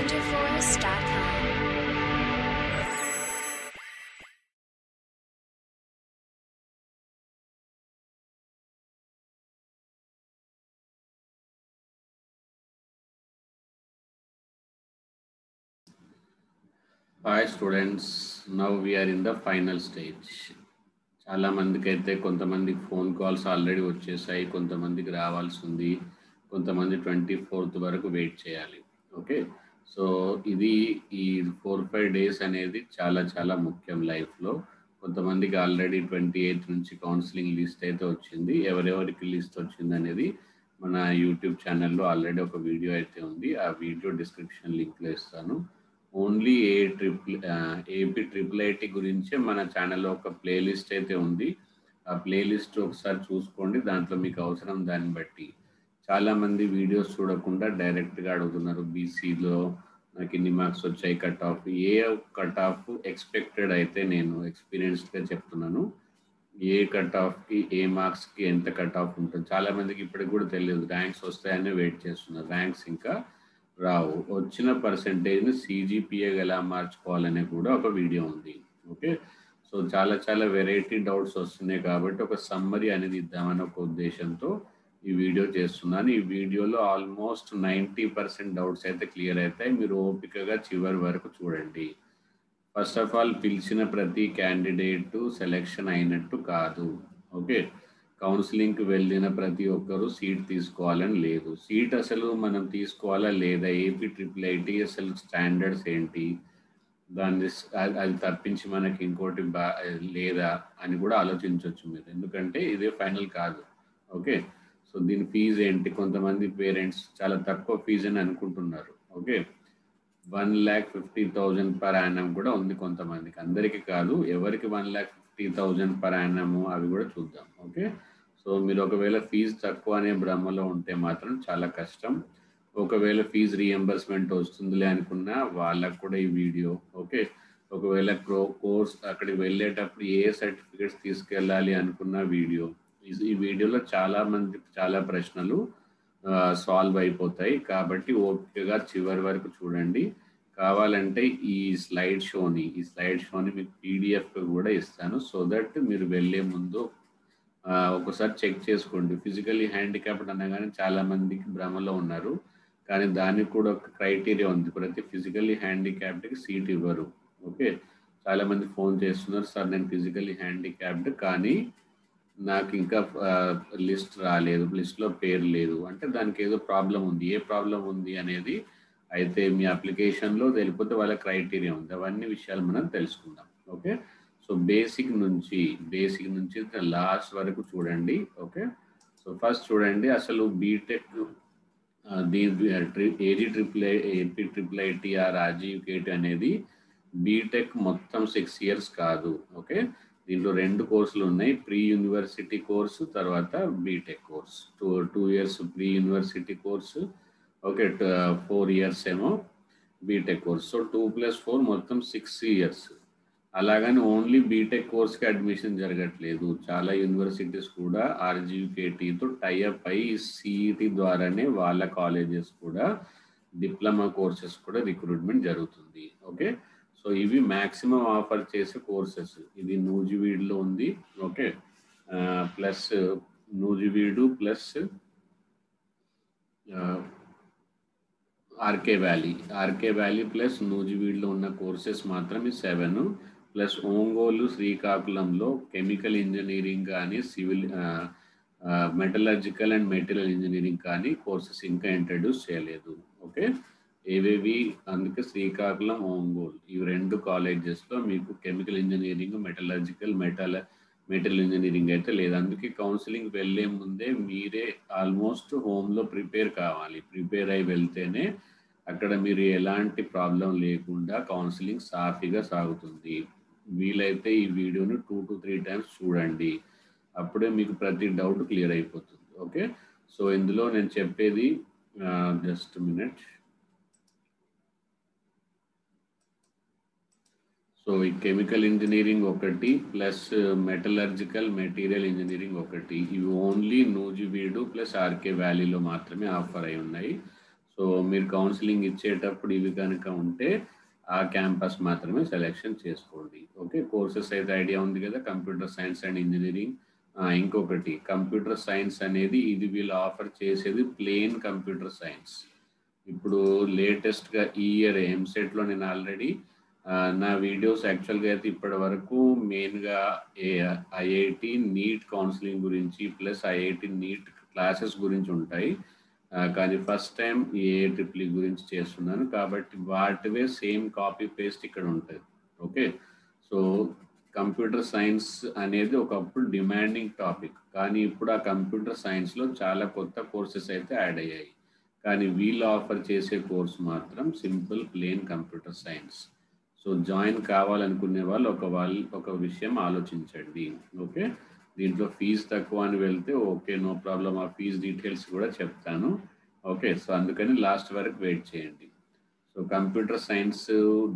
WonderForest.com. Hi students, now we are in the final stage. చాలా మందికి అయితే కొంతమందికి ఫోన్ కాల్స్ ఆల్రెడీ వచ్చేసాయి, కొంతమందికి రావాల్సి ఉంది, కొంతమంది 24th వరకు వెయిట్ చేయాలి. ఓకే, సో ఇది ఈ 4-5 డేస్ అనేది చాలా చాలా ముఖ్యం లైఫ్లో. కొంతమందికి ఆల్రెడీ 28th నుంచి కౌన్సిలింగ్ లిస్ట్ అయితే వచ్చింది. ఎవరెవరికి లిస్ట్ వచ్చింది అనేది మన యూట్యూబ్ ఛానల్లో ఆల్రెడీ ఒక వీడియో అయితే ఉంది. ఆ వీడియో డిస్క్రిప్షన్ లింక్లో ఇస్తాను. ఓన్లీ ఏపీ ట్రిపుల్ ఐటీ గురించే మన ఛానల్లో ఒక ప్లేలిస్ట్ అయితే ఉంది. ఆ ప్లేలిస్ట్ ఒకసారి చూసుకోండి, దాంట్లో మీకు అవసరం దాన్ని బట్టి. చాలామంది వీడియోస్ చూడకుండా డైరెక్ట్గా అడుగుతున్నారు, బీసీలో నాకు ఇన్ని మార్క్స్ వచ్చాయి, కట్ ఆఫ్. ఏ కట్ ఆఫ్ ఎక్స్పెక్టెడ్ అయితే నేను ఎక్స్పీరియన్స్డ్గా చెప్తున్నాను. ఏ కట్ ఆఫ్కి ఏ మార్క్స్కి ఎంత కట్ ఆఫ్ ఉంటుంది చాలామందికి ఇప్పటికి కూడా తెలియదు. ర్యాంక్స్ వస్తాయని వెయిట్ చేస్తున్నారు, ర్యాంక్స్ ఇంకా రావు. వచ్చిన పర్సెంటేజ్ని సిజిపిఏగా ఎలా మార్చుకోవాలనే కూడా ఒక వీడియో ఉంది. ఓకే, సో చాలా చాలా వెరైటీ డౌట్స్ వస్తున్నాయి కాబట్టి ఒక సమ్మరీ అనేది ఇద్దామని ఒక ఉద్దేశంతో ఈ వీడియో చేస్తున్నాను. ఈ వీడియోలో ఆల్మోస్ట్ 90% డౌట్స్ అయితే క్లియర్ అవుతాయి. మీరు ఓపికగా చివరి వరకు చూడండి. ఫస్ట్ ఆఫ్ ఆల్, పిలిచిన ప్రతి క్యాండిడేట్ సెలెక్షన్ అయినట్టు కాదు. ఓకే, కౌన్సిలింగ్కి వెళ్ళిన ప్రతి ఒక్కరూ సీట్ తీసుకోవాలని లేదు. సీట్ అసలు మనం తీసుకోవాలా లేదా, ఏపీ ట్రిపుల్ ఐటీ అసలు స్టాండర్డ్స్ ఏంటి, దాన్ని అది తప్పించి మనకి ఇంకోటి లేదా అని కూడా ఆలోచించవచ్చు మీరు, ఎందుకంటే ఇదే ఫైనల్ కాదు. ఓకే, సో దీని ఫీజు ఏంటి, కొంతమంది పేరెంట్స్ చాలా తక్కువ ఫీజు అని అనుకుంటున్నారు. ఓకే, 1,50,000 పర్ యానం కూడా ఉంది కొంతమందికి, అందరికీ కాదు. ఎవరికి 1,50,000 పర్ యానం అవి కూడా చూద్దాం. ఓకే, సో మీరు ఒకవేళ ఫీజు తక్కువ అనే భ్రమలో ఉంటే మాత్రం చాలా కష్టం. ఒకవేళ ఫీజు రీఎంబర్స్మెంట్ వస్తుందిలే అనుకున్నా వాళ్ళకు కూడా ఈ వీడియో. ఓకే, ఒకవేళ కోర్స్ అక్కడికి వెళ్ళేటప్పుడు ఏ సర్టిఫికేట్స్ తీసుకెళ్ళాలి అనుకున్న వీడియో. ఈ వీడియోలో చాలా ప్రశ్నలు సాల్వ్ అయిపోతాయి కాబట్టి ఓపికగా చివరి వరకు చూడండి. కావాలంటే ఈ స్లైడ్ షోని మీకు పీడిఎఫ్ కూడా ఇస్తాను, సో దట్ మీరు వెళ్ళే ముందు ఒకసారి చెక్ చేసుకోండి. ఫిజికల్లీ హ్యాండిక్యాప్డ్ అనగానే చాలా మందికి భ్రమలో ఉన్నారు, కానీ దానికి కూడా ఒక క్రైటీరియా ఉంది. ప్రతి ఫిజికల్లీ హ్యాండిక్యాప్డ్కి సీట్ ఇవ్వరు. ఓకే, చాలా మంది ఫోన్ చేస్తున్నారు, సార్ నేను ఫిజికల్లీ హ్యాండిక్యాప్డ్ కానీ నాకు ఇంకా లిస్ట్ రాలేదు, లిస్ట్లో పేరు లేదు అంటే దానికి ఏదో ప్రాబ్లం ఉంది. ఏ ప్రాబ్లం ఉంది అనేది అయితే మీ అప్లికేషన్లో తెలిపితే వాళ్ళ క్రైటీరియా ఉంది. అవన్నీ విషయాలు మనం తెలుసుకుందాం. ఓకే, సో బేసిక్ నుంచి లాస్ట్ వరకు చూడండి. ఓకే, సో ఫస్ట్ చూడండి అసలు BTech AP triple IT Rajiv KT అనేది బీటెక్ మొత్తం 6 years కాదు. ఓకే, దీంట్లో 2 కోర్సులు ఉన్నాయి, ప్రీ యూనివర్సిటీ కోర్సు తర్వాత BTech course. 2 years pre university course, okay, 4 years ఏమో బీటెక్ కోర్స్. సో 2+4 మొత్తం 6 years. అలాగని ఓన్లీ బీటెక్ కోర్స్కి అడ్మిషన్ జరగట్లేదు. చాలా యూనివర్సిటీస్ కూడా ఆర్జీకేటీతో టైఅప్ అయి సిఈటి ద్వారానే వాళ్ళ కాలేజెస్ కూడా డిప్లొమా కోర్సెస్ కూడా రిక్రూట్మెంట్ జరుగుతుంది. ఓకే, సో ఇవి మ్యాక్సిమం ఆఫర్ చేసే కోర్సెస్. ఇది నూజివీడులో ఉంది. Okay, plus Nuzvid plus RK valley plus నూజివీడులో ఉన్న కోర్సెస్ మాత్రమే 7, ప్లస్ ఒంగోలు శ్రీకాకుళంలో కెమికల్ ఇంజనీరింగ్ కానీ civil metallurgical and material engineering కానీ కోర్సెస్ ఇంకా ఇంట్రడ్యూస్ చేయలేదు. ఓకే, ఏవేవి అందుకే శ్రీకాకుళం, ఒంగోలు ఈ 2 కాలేజెస్లో మీకు కెమికల్ ఇంజనీరింగ్, మెటీరియల్ ఇంజనీరింగ్ అయితే లేదు. అందుకే కౌన్సిలింగ్ వెళ్ళే ముందే మీరే ఆల్మోస్ట్ హోమ్లో ప్రిపేర్ కావాలి. ప్రిపేర్ అయి వెళ్తేనే అక్కడ మీరు ఎలాంటి ప్రాబ్లం లేకుండా కౌన్సిలింగ్ సాఫీగా సాగుతుంది. వీలైతే ఈ వీడియోని 2 to 3 times చూడండి, అప్పుడే మీకు ప్రతి డౌట్ క్లియర్ అయిపోతుంది. ఓకే, సో ఇందులో నేను చెప్పేది జస్ట్ మినిట్. సో ఈ కెమికల్ ఇంజనీరింగ్ ఒకటి ప్లస్ మెటలర్జికల్ మెటీరియల్ ఇంజనీరింగ్ ఒకటి, ఇవి ఓన్లీ నూజివీడు ప్లస్ ఆర్కే వ్యాలీలో మాత్రమే ఆఫర్ అయి ఉన్నాయి. సో మీరు కౌన్సిలింగ్ ఇచ్చేటప్పుడు ఇవి కనుక ఉంటే ఆ క్యాంపస్ మాత్రమే సెలెక్షన్ చేసుకోండి. ఓకే, కోర్సెస్ అయితే ఐడియా ఉంది కదా, కంప్యూటర్ సైన్స్ అండ్ ఇంజనీరింగ్. ఇంకొకటి కంప్యూటర్ సైన్స్ అనేది ఇది వీళ్ళు ఆఫర్ చేసేది ప్లెయిన్ కంప్యూటర్ సైన్స్. ఇప్పుడు లేటెస్ట్గా ఈ ఇయర్ ఎంసెట్లో నేను ఆల్రెడీ నా వీడియోస్ యాక్చువల్గా అయితే ఇప్పటి వరకు మెయిన్గా ఐఐటి నీట్ కౌన్సిలింగ్ గురించి ప్లస్ ఐఐటి నీట్ క్లాసెస్ గురించి ఉంటాయి. కానీ ఫస్ట్ టైం ఈ ఏఐట్రిపుల్ గురించి చేస్తున్నాను కాబట్టి వాటివే సేమ్ కాపీ పేస్ట్ ఇక్కడ ఉంటుంది. ఓకే, సో కంప్యూటర్ సైన్స్ అనేది ఒకప్పుడు డిమాండింగ్ టాపిక్, కానీ ఇప్పుడు ఆ కంప్యూటర్ సైన్స్లో చాలా కొత్త కోర్సెస్ అయితే యాడ్ అయ్యాయి. కానీ వీళ్ళు ఆఫర్ చేసే కోర్స్ మాత్రం simple plain computer science. So join కావాలనుకునే వాళ్ళు ఒక విషయం ఆలోచించండి. ఓకే, దీంట్లో ఫీజు తక్కువ అని వెళ్తే ఓకే, నో ప్రాబ్లం, ఆ ఫీజు డీటెయిల్స్ కూడా చెప్తాను. ఓకే, సో అందుకని లాస్ట్ వరకు వెయిట్ చేయండి. సో కంప్యూటర్ సైన్స్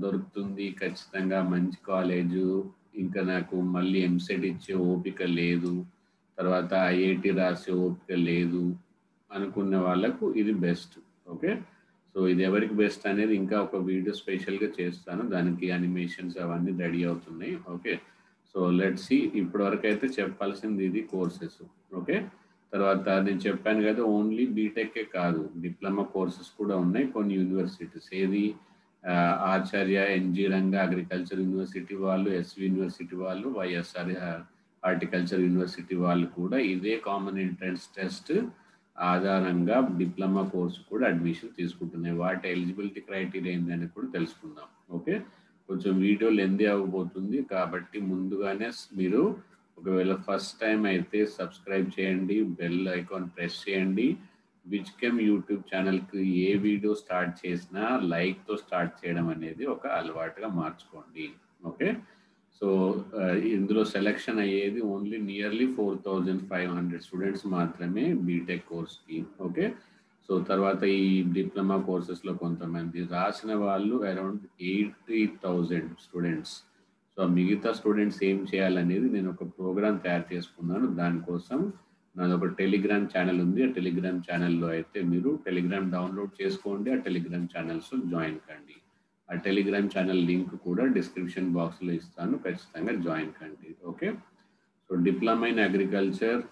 దొరుకుతుంది ఖచ్చితంగా, మంచి కాలేజు, ఇంకా నాకు మళ్ళీ ఎంసెట్ ఇచ్చే ఓపిక లేదు, తర్వాత ఐఐటి రాసే ఓపిక లేదు అనుకునే వాళ్ళకు ఇది బెస్ట్. ఓకే, సో ఇది ఎవరికి బెస్ట్ అనేది ఇంకా ఒక వీడియో స్పెషల్గా చేస్తాను, దానికి యానిమేషన్స్ అవన్నీ రెడీ అవుతున్నాయి. Okay, so let's see. ఇప్పటివరకు అయితే చెప్పాల్సింది ఇది కోర్సెస్. ఓకే, తర్వాత నేను చెప్పాను కదా ఓన్లీ బీటెక్కే కాదు, డిప్లొమా కోర్సెస్ కూడా ఉన్నాయి కొన్ని యూనివర్సిటీస్. ఏది ఆచార్య, ఎన్జి రంగా అగ్రికల్చర్ యూనివర్సిటీ వాళ్ళు, ఎస్వి యూనివర్సిటీ వాళ్ళు, వైఎస్ఆర్ హార్టికల్చర్ యూనివర్సిటీ వాళ్ళు కూడా ఇదే కామన్ ఎంట్రన్స్ టెస్ట్ ఆధారంగా డిప్లొమా కోర్సు కూడా అడ్మిషన్ తీసుకుంటున్నాయి. వాటి ఎలిజిబిలిటీ క్రైటీరియా ఏందని కూడా తెలుసుకుందాం. ఓకే, కొంచెం వీడియో లెంతీ అవ్వబోతుంది కాబట్టి ముందుగానే మీరు ఒకవేళ ఫస్ట్ టైం అయితే సబ్స్క్రైబ్ చేయండి, బెల్ ఐకాన్ ప్రెస్ చేయండి. విజ్కెమ్ యూట్యూబ్ ఛానల్కి ఏ వీడియో స్టార్ట్ చేసినా లైక్తో స్టార్ట్ చేయడం అనేది ఒక అలవాటుగా మార్చుకోండి. ఓకే, సో ఇందులో సెలెక్షన్ అయ్యేది ఓన్లీ నియర్లీ 4500 స్టూడెంట్స్ మాత్రమే బీటెక్ కోర్స్కి. ఓకే, సో తర్వాత ఈ డిప్లొమా కోర్సెస్లో కొంతమంది రాసిన వాళ్ళు అరౌండ్ 80,000 స్టూడెంట్స్. సో మిగతా స్టూడెంట్స్ ఏం చేయాలనేది నేను ఒక ప్రోగ్రామ్ తయారు చేసుకున్నాను. దానికోసం నాది ఒక టెలిగ్రామ్ ఛానల్ ఉంది. ఆ టెలిగ్రామ్ ఛానల్లో అయితే మీరు టెలిగ్రామ్ డౌన్లోడ్ చేసుకోండి, ఆ టెలిగ్రామ్ ఛానల్స్లో జాయిన్ కండి. ఆ టెలిగ్రామ్ ఛానల్ లింక్ కూడా డిస్క్రిప్షన్ బాక్స్లో ఇస్తాను, ఖచ్చితంగా జాయిన్ కండి. Okay, so diploma in agriculture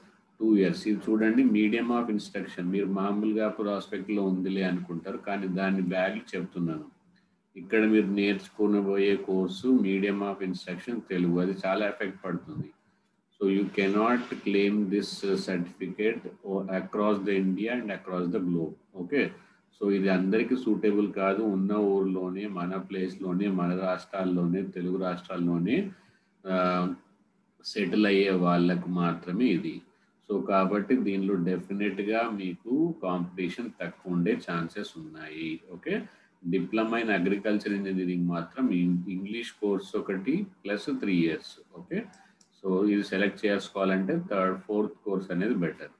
2 years. ఇది చూడండి, మీడియం ఆఫ్ ఇన్స్ట్రక్షన్. మీరు మామూలుగా ప్రాస్పెక్ట్లో ఉందిలే అనుకుంటారు, కానీ దాని బ్యాగ్ చెప్తున్నాను. ఇక్కడ మీరు నేర్చుకోబోయే course medium of instruction Telugu, అది చాలా ఎఫెక్ట్ పడుతుంది. So you cannot claim this certificate across the India and across the globe. Okay, so ఇది అందరికీ సూటబుల్ కాదు. ఉన్న ఊర్లోనే, మన ప్లేస్లోనే, మన రాష్ట్రాల్లోనే, తెలుగు రాష్ట్రాల్లోనే సెటిల్ అయ్యే వాళ్ళకు మాత్రమే ఇది. సో కాబట్టి దీనిలో డెఫినెట్గా మీకు కాంపిటీషన్ తక్కువ ఉండే ఛాన్సెస్ ఉన్నాయి. Okay, diploma in agriculture engineering మాత్రం ఇంగ్లీష్ కోర్స్ ఒకటి ప్లస్ 3 years. ఓకే, సో ఇది సెలెక్ట్ చేసుకోవాలంటే 3rd, 4th కోర్స్ అనేది బెటర్.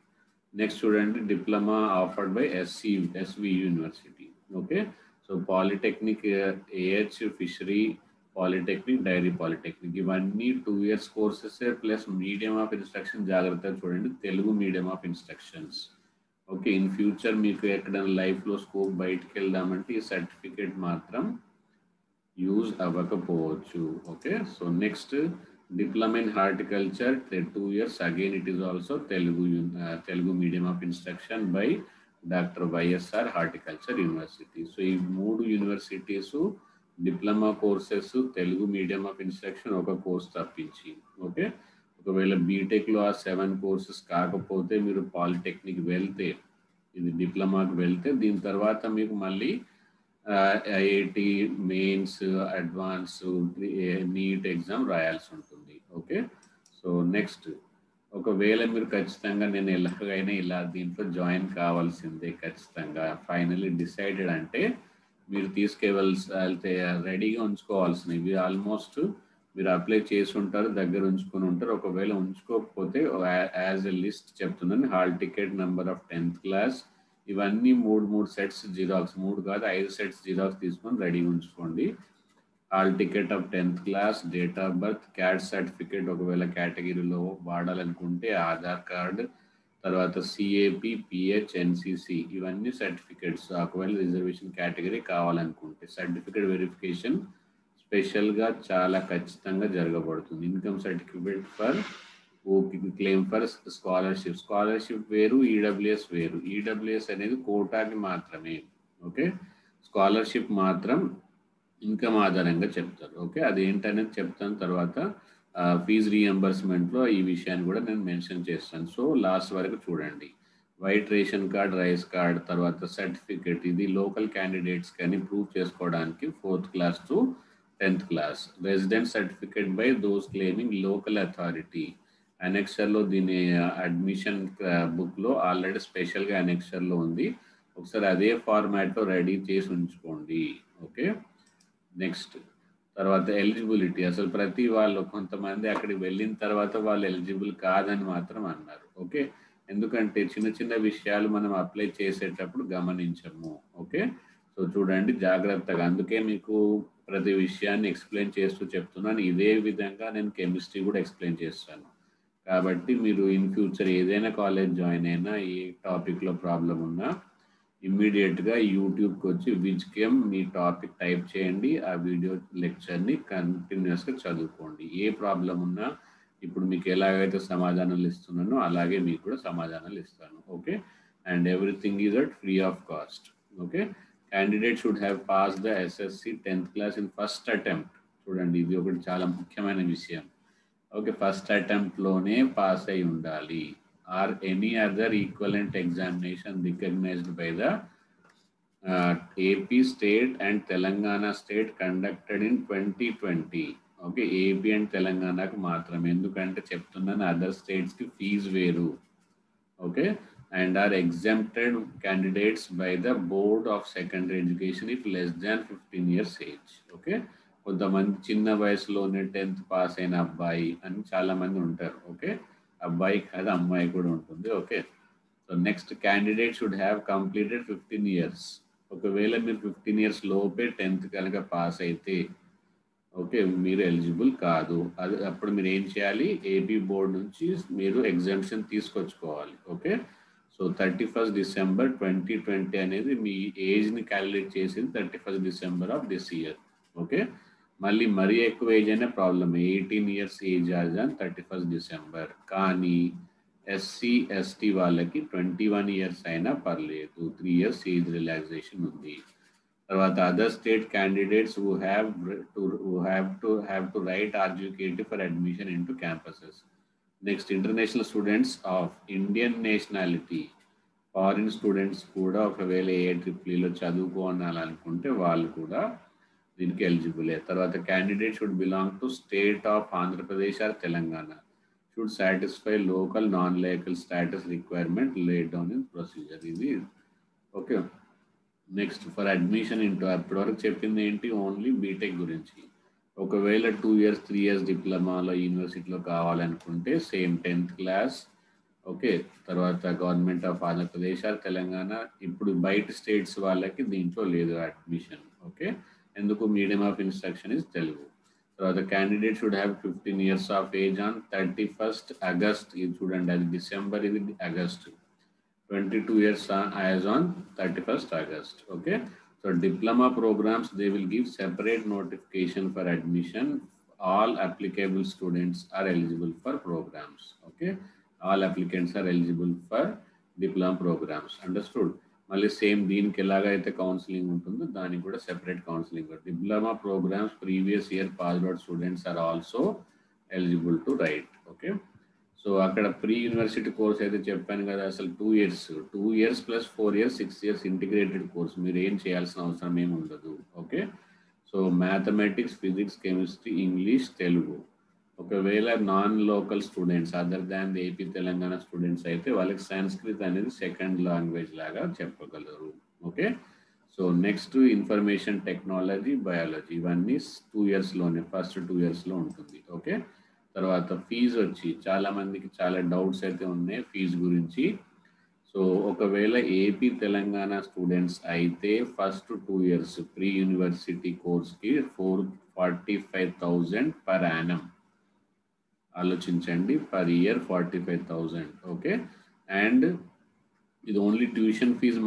నెక్స్ట్ చూడండి, diploma offered by SV university. Okay, so polytechnic, AH fishery polytechnic, dairy polytechnic, ఇవన్నీ 2 years courses plus medium of instruction. జాగ్రత్తగా చూడండి, Telugu medium of instructions. Okay, in future మీకు ఎక్కడైనా లైఫ్లో స్కోప్ బయటికి వెళ్దామంటే ఈ సర్టిఫికేట్ మాత్రం యూజ్ అవ్వకపోవచ్చు. Okay, so next diploma in horticulture 2 years. Again it is also Telugu medium of instruction by doctor YSR horticulture university. So ఈ 3 universities diploma courses Telugu medium of instruction ఒక కోర్స్ తప్పించి. ఓకే, ఒకవేళ బీటెక్లో ఆ 7 కోర్సెస్ కాకపోతే మీరు పాలిటెక్నిక్ వెళ్తే, ఇది డిప్లొమాకి వెళ్తే దీని తర్వాత మీకు మళ్ళీ IIT mains, advance, NEET exam రాయాల్సి ఉంటుంది. ఓకే, సో నెక్స్ట్ ఒకవేళ మీరు ఖచ్చితంగా నేను ఎలాగైనా ఇలా దీంట్లో జాయిన్ కావాల్సిందే ఖచ్చితంగా ఫైనల్లీ డిసైడెడ్ అంటే మీరు తీసుకెళ్తే రెడీగా ఉంచుకోవాల్సినవి ఆల్మోస్ట్ మీరు అప్లై చేసి ఉంటారు, దగ్గర ఉంచుకొని ఉంటారు. ఒకవేళ ఉంచుకోకపోతే యాజ్ ఎ లిస్ట్ చెప్తున్నాను, hall ticket, number of 10th class, ఇవన్నీ 3 సెట్స్ జిరాక్స్, 3 కాదు 5 సెట్స్ జిరాక్స్ తీసుకొని రెడీ ఉంచుకోండి. Hall ticket of 10th class, date of birth, caste certificate ఒకవేళ కేటగిరీలో వాడాలనుకుంటే, ఆధార్ కార్డ్, తర్వాత సిఏపి, పిహెచ్, ఎన్సిసి ఇవన్నీ సర్టిఫికేట్స్. ఒకవేళ రిజర్వేషన్ కేటగిరీ కావాలనుకుంటే సర్టిఫికేట్ వెరిఫికేషన్ స్పెషల్గా చాలా ఖచ్చితంగా జరగబడుతుంది. Income certificate for claim for scholarship వేరు, ఈడబ్ల్యూఎస్ వేరు. ఈడబ్ల్యూఎస్ అనేది కోటాకి మాత్రమే. ఓకే, స్కాలర్షిప్ మాత్రం ఇన్కమ్ ఆధారంగా చెప్తారు. ఓకే, అదేంటనేది చెప్తాను తర్వాత. ఫీజు రీఎంబర్స్మెంట్లో ఈ విషయాన్ని కూడా నేను మెన్షన్ చేస్తాను. సో లాస్ట్ వరకు చూడండి. White ration card, rice card, తర్వాత సర్టిఫికేట్, ఇది లోకల్ క్యాండిడేట్స్ కానీ ప్రూవ్ చేసుకోవడానికి 4th class to 10th class. Resident certificate by those claiming local authority. అనెక్సర్లో దీని అడ్మిషన్ బుక్లో ఆల్రెడీ స్పెషల్గా అనెక్సర్లో ఉంది. ఒకసారి అదే ఫార్మాట్లో రెడీ చేసి ఉంచుకోండి. ఓకే, నెక్స్ట్ తర్వాత ఎలిజిబిలిటీ. అసలు ప్రతి వాళ్ళు కొంతమంది అక్కడికి వెళ్ళిన తర్వాత వాళ్ళు ఎలిజిబుల్ కాదని మాత్రం అన్నారు. ఓకే, ఎందుకంటే చిన్న చిన్న విషయాలు మనం అప్లై చేసేటప్పుడు గమనించము. ఓకే, సో చూడండి జాగ్రత్తగా. అందుకే మీకు ప్రతి విషయాన్ని ఎక్స్ప్లెయిన్ చేస్తూ చెప్తున్నాను. ఇదే విధంగా నేను కెమిస్ట్రీ కూడా ఎక్స్ప్లెయిన్ చేస్తాను. కాబట్టి మీరు ఇన్ ఫ్యూచర్ ఏదైనా కాలేజ్ జాయిన్ అయినా, ఏ టాపిక్లో ప్రాబ్లం ఉన్నా ఇమ్మీడియట్గా యూట్యూబ్కి వచ్చి విజ్కెమ్ మీ టాపిక్ టైప్ చేయండి. ఆ వీడియో లెక్చర్ని కంటిన్యూస్గా చదువుకోండి. ఏ ప్రాబ్లం ఉన్నా ఇప్పుడు మీకు ఎలాగైతే సమాధానాలు ఇస్తున్నానో అలాగే మీకు కూడా సమాధానాలు ఇస్తాను. Okay, and everything is at free of cost. Okay, candidate should have pass the SSC 10th class in first attempt. చూడండి, ఇది ఒకటి చాలా ముఖ్యమైన విషయం. ఓకే, ఫస్ట్ అటెంప్ట్లోనే పాస్ అయి ఉండాలి. Or any other equivalent examination recognized by the AP state and Telangana state conducted in 2020. Okay, AP and తెలంగాణకు మాత్రమే, ఎందుకంటే చెప్తున్నాను అదర్ స్టేట్స్కి ఫీజు వేరు. Okay, and or exempted candidates by the board of secondary education if less than 15 years age. Okay, కొంతమంది చిన్న వయసులోనే 10th pass అయిన అబ్బాయి అని చాలామంది ఉంటారు. ఓకే, అబ్బాయి కాదు అమ్మాయి కూడా ఉంటుంది. Okay, so next candidate should have completed 15 years. ఒకవేళ మీరు 15 years లోపే 10th కనుక పాస్ అయితే ఓకే మీరు ఎలిజిబుల్ కాదు. అది అప్పుడు మీరు ఏం చేయాలి, ఏపీ బోర్డు నుంచి మీరు ఎగ్జామ్షన్ తీసుకొచ్చుకోవాలి. ఓకే, సో 31st December 2020 అనేది మీ ఏజ్ని క్యాలిక్యులేట్ చేసింది 31st December of this year. Okay, మళ్ళీ మరీ ఎక్కువ ఏజ్ అయినా ప్రాబ్లమ్. 18 years ఏజ్ అని 31st December. కానీ ఎస్సీ ఎస్టీ వాళ్ళకి 21 years అయినా పర్లేదు, 3 years ఏజ్ రిలాక్సేషన్ ఉంది. తర్వాత other state candidates who have to write RGQAT for admission into campuses. Next international students of Indian nationality, foreign students కూడా ఒకవేళ AIEEEలో చదువుకోవాలనుకుంటే వాళ్ళు కూడా దీనికి ఎలిజిబులే. తర్వాత candidate should belong to state of Andhra Pradesh or Telangana, should satisfy local non local status requirement laid down in procedure. ఇది okay. Next for admission into, అప్పటివరకు చెప్పింది ఏంటి, ఓన్లీ బీటెక్ గురించి. ఒకవేళ 2 years 3 years డిప్లొమాలో యూనివర్సిటీలో కావాలనుకుంటే సేమ్ 10th క్లాస్. ఓకే, తర్వాత government of Andhra Pradesh or Telangana. ఇప్పుడు బయట స్టేట్స్ వాళ్ళకి దీంట్లో లేదు అడ్మిషన్. ఓకే, ఎందుకు, medium of instruction is Telugu. తర్వాత candidate should have 15 years of age on 31st August. ఇది చూడండి, అది డిసెంబర్, ఇది August. 22 years as on 31st August. Okay, so diploma programs, they will give separate notification for admission. All applicable students are eligible for programs. Okay, all applicants are eligible for diploma programs. Understood? మళ్ళీ same దీనికి ఎలాగైతే counselling ఉంటుందో దానికి కూడా separate counselling. Diploma programs previous year passed out students are also eligible to write. Okay, so అక్కడ pre university course అయితే చెప్పాను కదా, అసలు 2 years plus 4 years 6 years integrated course. మీరు ఏం చేయాల్సిన అవసరం ఏమి ఉండదు. Okay, so mathematics, physics, chemistry, English, Telugu. ఒకవేళ non local students other than AP Telangana students అయితే వాళ్ళకి సంస్కృత్ అనేది సెకండ్ లాంగ్వేజ్ లాగా చెప్పగలరు. Okay, so next information technology, biology, ఇవన్నీ 2 yearsలోనే, ఫస్ట్ 2 yearsలో ఉంటుంది. ఓకే, తర్వాత ఫీజు వచ్చి చాలా మందికి చాలా డౌట్స్ అయితే ఉన్నాయి ఫీజు గురించి. సో ఒకవేళ ఏపీ తెలంగాణ స్టూడెంట్స్ అయితే ఫస్ట్ 2 years ప్రీ యూనివర్సిటీ కోర్స్కి 445,000 per annum. ఆలోచించండి, per year 45,000. ఓకే, అండ్ ఇది ఓన్లీ ట్యూషన్ ఫీజు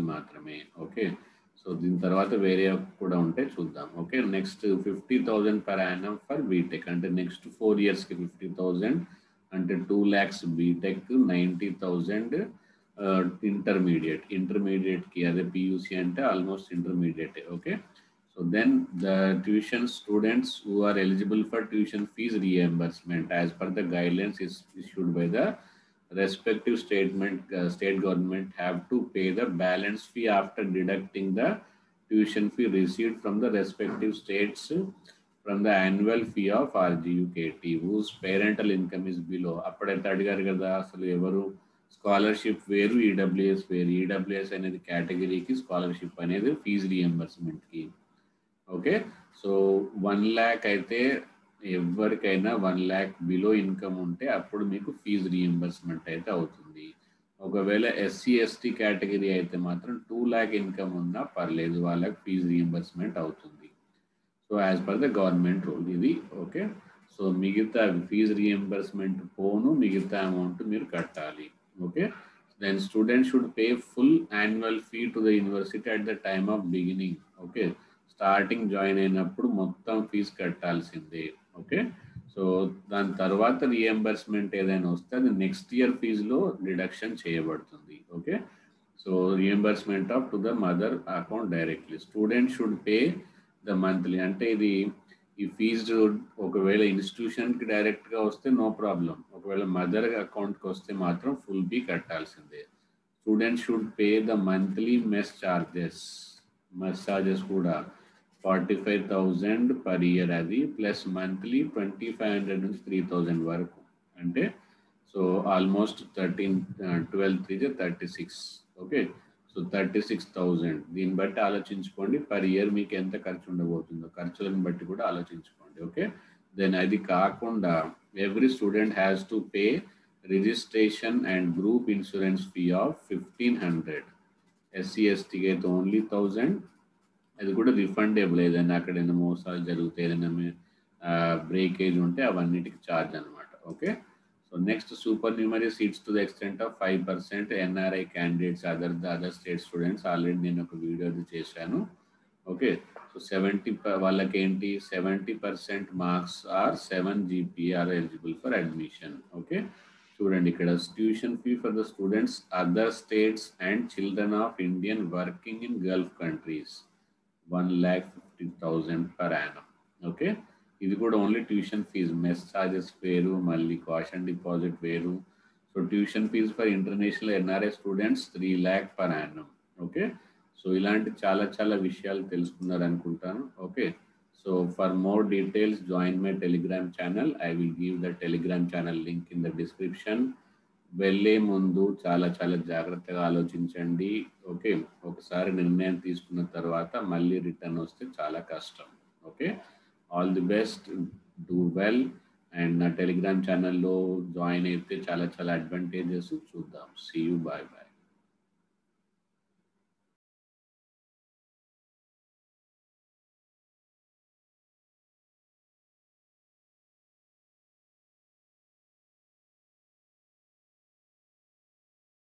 మాత్రమే. ఓకే, సో దీని తర్వాత వేరే కూడా ఉంటే చూద్దాం. Okay, next 50,000 per annum for BTech, అంటే నెక్స్ట్ 4 yearsకి 50,000 అంటే 2 lakhs బీటెక్, 90,000 ఇంటర్మీడియట్కి, అదే పియూసీ అంటే almost intermediate. Okay, so then the tuition students who are eligible for tuition fees reimbursement as per the guidelines is issued by the respective state government have to pay the balance fee after deducting the tuition fee received from the respective states from the annual fee of RGUKT whose parental income is below. అప్పుడైతే అడిగారు కదా అసలు ఎవరు scholarship వేరు, EWS వేరు. EWS అనేది కేటగిరీకి, scholarship అనేది ఫీజు రియంబర్స్మెంట్కి. ఓకే, సో 1 lakh అయితే ఎవరికైనా 1 lakh బిలో ఇన్కమ్ ఉంటే అప్పుడు మీకు ఫీజు రియంబర్స్మెంట్ అయితే అవుతుంది. ఒకవేళ ఎస్సీ ఎస్టీ కేటగిరీ అయితే మాత్రం 2 lakh ఇన్కమ్ ఉన్నా పర్లేదు, వాళ్ళకి ఫీజు రియంబర్స్మెంట్ అవుతుంది. So as per the government rule ఇది. ఓకే, సో మిగతా ఫీజు రియంబర్స్మెంట్ పోను మిగతా అమౌంట్ మీరు కట్టాలి. Okay, then student should pay full annual fee to the university at the time of beginning. Okay, starting join అయినప్పుడు మొత్తం fee కట్టాల్సిందే. Okay, so దాని తర్వాత రియంబర్స్మెంట్ ఏదైనా వస్తే అది నెక్స్ట్ ఇయర్ ఫీజులో డిడక్షన్ చేయబడుతుంది. Okay, so reimbursement off to the mother account directly. Student should pay the monthly, అంటే ఇది ఈ ఫీజు ఒకవేళ ఇన్స్టిట్యూషన్కి డైరెక్ట్గా వస్తే నో ప్రాబ్లం, ఒకవేళ మదర్ అకౌంట్కి వస్తే మాత్రం ఫుల్ ఫీ కట్టాల్సిందే. Student should pay the monthly mess charges కూడా 45,000 పర్ ఇయర్, అది ప్లస్ మంత్లీ 2,500 నుంచి 3,000 వరకు. అంటే సో ఆల్మోస్ట్ 36. Okay, so 36,000. దీన్ని బట్టి ఆలోచించుకోండి పర్ ఇయర్ మీకు ఎంత ఖర్చు ఉండబోతుందో, ఖర్చులను బట్టి కూడా ఆలోచించుకోండి. ఓకే, దెన్ అది కాకుండా every student has to pay registration and group insurance fee of 1,500. SC ఎస్టీకి అయితే ఓన్లీ 1,000. అది కూడా రిఫండేబుల్, ఏదైనా అక్కడ ఏదైనా మోసాలు జరిగితే, ఏదైనా బ్రేకేజ్ ఉంటే అవన్నిటికి ఛార్జ్ అనమాట. Okay, so next super న్యూమరీ seats to the extent of 5% NRI candidates other state students. Already నేను ఒక వీడియో చేశాను. ఓకే, సో 70 వాళ్ళకి ఏంటి 70% marks or 7 GPA or eligible for admission. Okay, చూడండి ఇక్కడ tuition fee for the students other states and children of Indian working in gulf countries 1,50,000 per annum. Okay, ఇది కూడా only tuition fees, mess charges వేరు, మళ్ళీ caution deposit వేరు. So tuition fees for international NRI students 3 lakh per annum. Okay, so ఇలాంటి చాలా విషయాలు తెలుసుకున్నారు అనుకుంటాను. Okay, so for more details join my Telegram channel. I will give the Telegram channel link in the description. వెళ్ళే ముందు చాలా జాగ్రత్తగా ఆలోచించండి. ఓకే, ఒకసారి నిర్ణయం తీసుకున్న తర్వాత మళ్ళీ రిటర్న్ వస్తే చాలా కష్టం. Okay, all the best, do well. And నా టెలిగ్రామ్ ఛానల్లో జాయిన్ అయితే చాలా అడ్వాంటేజెస్ చూద్దాం. See you, bye.